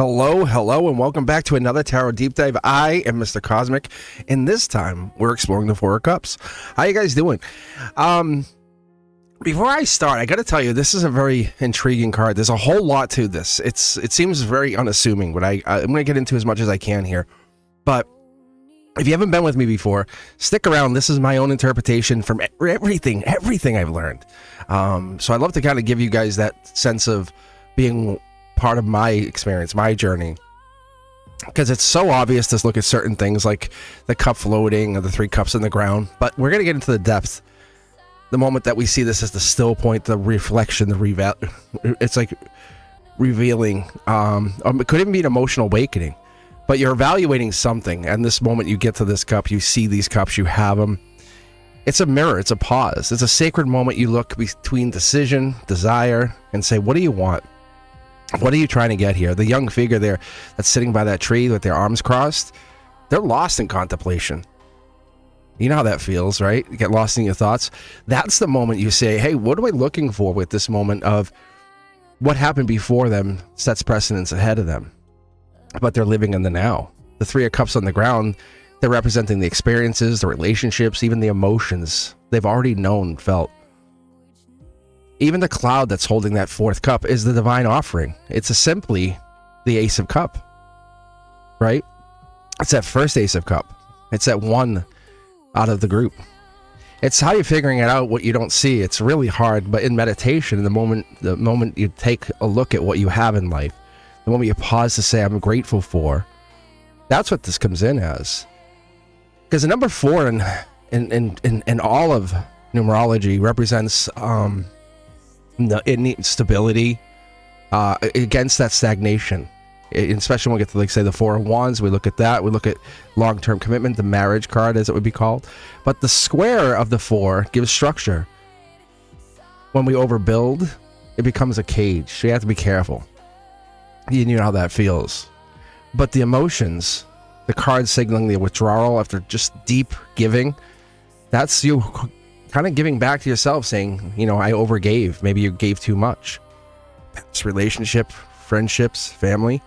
Hello, and welcome back to another Tarot Deep Dive. I am Mr. Cosmic, and this time we're exploring the Four of Cups. How you guys doing? Before I start, I got to tell you, this is a very intriguing card. There's a whole lot to this. It seems very unassuming, but I'm going to get into as much as I can here. But if you haven't been with me before, stick around. This is my own interpretation from everything I've learned. So I'd love to kind of give you guys that sense of being part of my experience, my journey, because it's so obvious to look at certain things like the cup floating or the three cups in the ground, but we're going to get into the depth the moment that we see this as the still point, the reflection, it's like revealing. It could even be an emotional awakening, but you're evaluating something, and this moment you get to this cup, you see these cups, you have them. It's a mirror, it's a pause, it's a sacred moment. You look between decision, desire, and say, what do you want? What are you trying to get here? The young figure there that's sitting by that tree with their arms crossed, they're lost in contemplation. You know how that feels, right? You get lost in your thoughts. That's the moment you say, hey, what am I looking for with this moment of what happened before them sets precedence ahead of them, but they're living in the now. The Three of Cups on the ground, they're representing the experiences, the relationships, even the emotions they've already known, felt. Even the cloud that's holding that fourth cup is the divine offering. It's simply the Ace of Cup, right? It's that first Ace of Cup. It's that one out of the group. It's how you're figuring it out, what you don't see. It's really hard, but in meditation, the moment you take a look at what you have in life, the moment you pause to say, I'm grateful for, that's what this comes in as. Because the number 4 in all of numerology represents innate stability against that stagnation, especially when we get to, like, say, the Four of Wands. We look at that. We look at long-term commitment, the marriage card, as it would be called. But the square of the 4 gives structure. When we overbuild, it becomes a cage. So you have to be careful. You know how that feels. But the emotions, the card signaling the withdrawal after just deep giving, that's you kind of giving back to yourself, saying, you know, I overgave. Maybe you gave too much. Past relationship, friendships, family.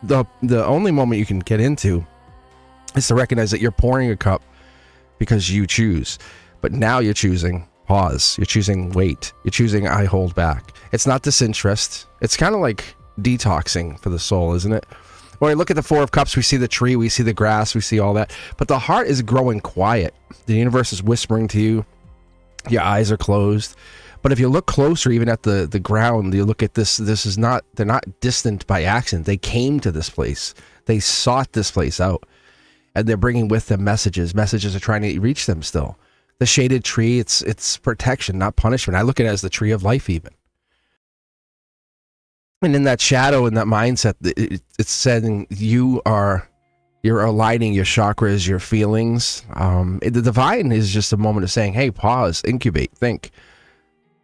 The only moment you can get into is to recognize that you're pouring a cup because you choose. But now you're choosing pause. You're choosing wait. You're choosing I hold back. It's not disinterest. It's kind of like detoxing for the soul, isn't it? When we look at the Four of Cups, we see the tree, we see the grass, we see all that. But the heart is growing quiet. The universe is whispering to you. Your eyes are closed. But if you look closer, even at the ground, you look at this, they're not distant by accident. They came to this place. They sought this place out. And they're bringing with them messages. Messages are trying to reach them still. The shaded tree, it's protection, not punishment. I look at it as the tree of life even. And in that shadow, in that mindset, it's saying you're aligning your chakras, your feelings. The divine is just a moment of saying, hey, pause, incubate, think.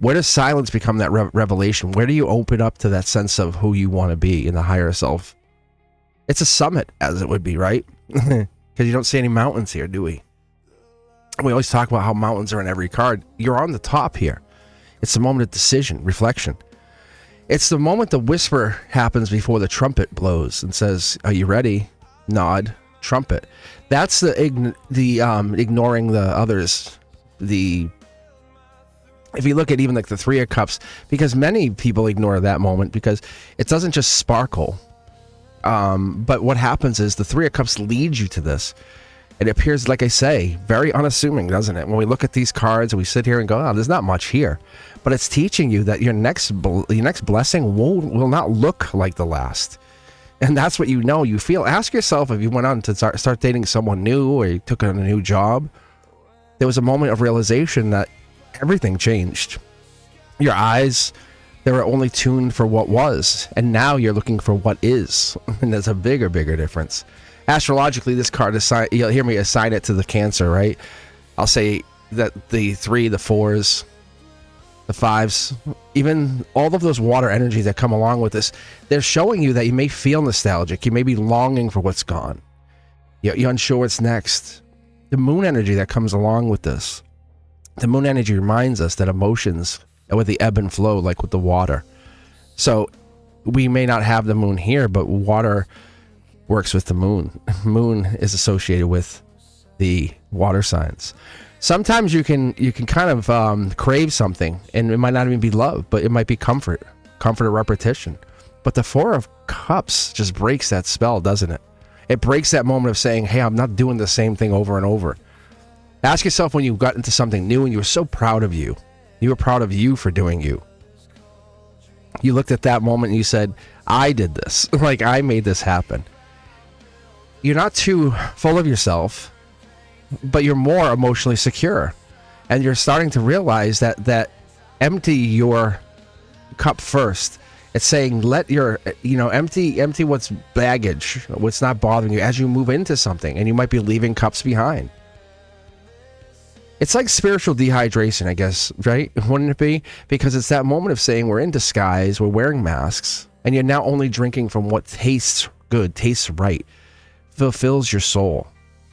Where does silence become that revelation? Where do you open up to that sense of who you want to be in the higher self? It's a summit, as it would be, right? Because you don't see any mountains here, do we? We always talk about how mountains are in every card. You're on the top here. It's the moment of decision, reflection. It's the moment the whisper happens before the trumpet blows and says, are you ready? Nod, trumpet. That's the ignoring the others. If you look at even like the Three of Cups, because many people ignore that moment because it doesn't just sparkle. But what happens is the Three of Cups leads you to this. It appears, like I say, very unassuming, doesn't it? When we look at these cards and we sit here and go, oh, there's not much here. But it's teaching you that your next blessing will not look like the last. And that's what you feel. Ask yourself if you went on to start dating someone new or you took on a new job. There was a moment of realization that everything changed. Your eyes, they were only tuned for what was. And now you're looking for what is. And there's a bigger difference. Astrologically, this card, you'll hear me assign it to the Cancer, right? I'll say that the 3, the 4s, the 5s, even all of those water energies that come along with this, they're showing you that you may feel nostalgic. You may be longing for what's gone. You're unsure what's next. The moon energy that comes along with this. The moon energy reminds us that emotions are with the ebb and flow, like with the water. So we may not have the moon here, but water works with the moon. Moon is associated with the water signs. Sometimes you can kind of crave something, and it might not even be love, but it might be comfort of repetition. But the Four of Cups just breaks that spell, doesn't it? It breaks that moment of saying, hey, I'm not doing the same thing over and over. Ask yourself when you got into something new and you were so proud of you. You were proud of you for doing you. You looked at that moment and you said, I did this. Like, I made this happen. You're not too full of yourself, but you're more emotionally secure. And you're starting to realize that empty your cup first. It's saying let your, empty what's baggage, what's not bothering you as you move into something, and you might be leaving cups behind. It's like spiritual dehydration, I guess, right? Wouldn't it be? Because it's that moment of saying we're in disguise, we're wearing masks, and you're now only drinking from what tastes good, tastes right, fulfills your soul.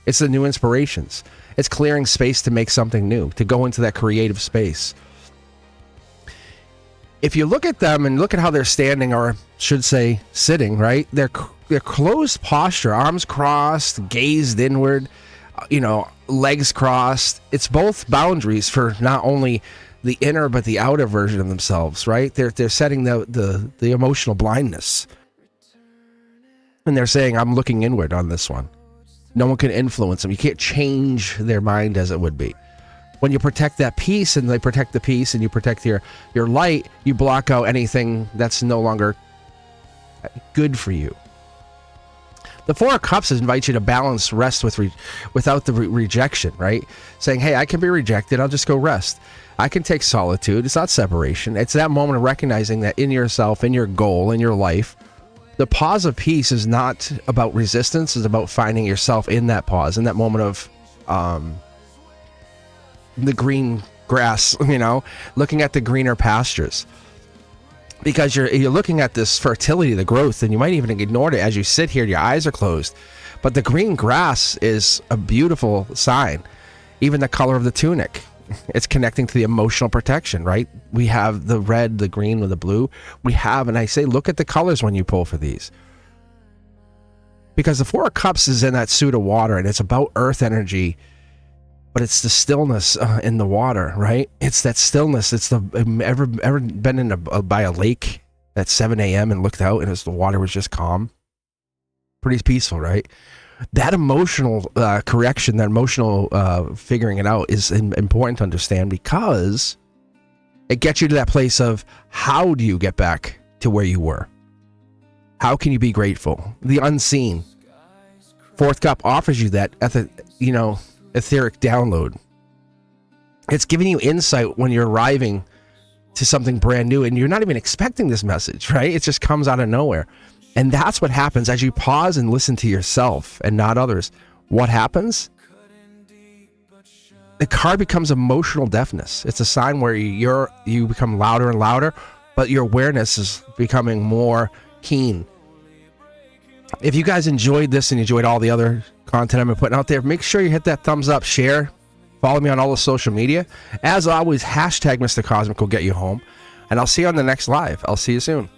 It's the new inspirations. It's clearing space to make something new, to go into that creative space. If you look at them and look at how they're standing, or should say sitting, right? Their closed posture, arms crossed, gazed inward, legs crossed. It's both boundaries for not only the inner but the outer version of themselves, right? They're setting the emotional blindness. And they're saying, I'm looking inward on this one. No one can influence them. You can't change their mind as it would be. When you protect that peace, and they protect the peace, and you protect your light, you block out anything that's no longer good for you. The Four of Cups invites you to balance rest without the rejection, right? Saying, hey, I can be rejected. I'll just go rest. I can take solitude. It's not separation. It's that moment of recognizing that in yourself, in your goal, in your life, the pause of peace is not about resistance. It's about finding yourself in that pause, in that moment of the green grass, looking at the greener pastures. Because you're looking at this fertility, the growth, and you might even ignore it as you sit here, your eyes are closed. But the green grass is a beautiful sign. Even the color of the tunic, it's connecting to the emotional protection, right? We have the red, the green, or the blue. And I say, look at the colors when you pull for these. Because the Four of Cups is in that suit of water, and it's about earth energy, but it's the stillness in the water, right? It's that stillness. It's ever been by a lake at 7 a.m. and looked out, and the water was just calm? Pretty peaceful, right? That emotional correction, that emotional figuring it out is important to understand, because it gets you to that place of, how do you get back to where you were? How can you be grateful? The unseen. Fourth Cup offers you that etheric download. It's giving you insight when you're arriving to something brand new, and you're not even expecting this message, right? It just comes out of nowhere. And that's what happens as you pause and listen to yourself and not others. What happens? The card becomes emotional deafness. It's a sign where you become louder and louder, but your awareness is becoming more keen. If you guys enjoyed this and enjoyed all the other content I've been putting out there, make sure you hit that thumbs up, share, follow me on all the social media. As always, hashtag Mr. Cosmic will get you home. And I'll see you on the next live. I'll see you soon.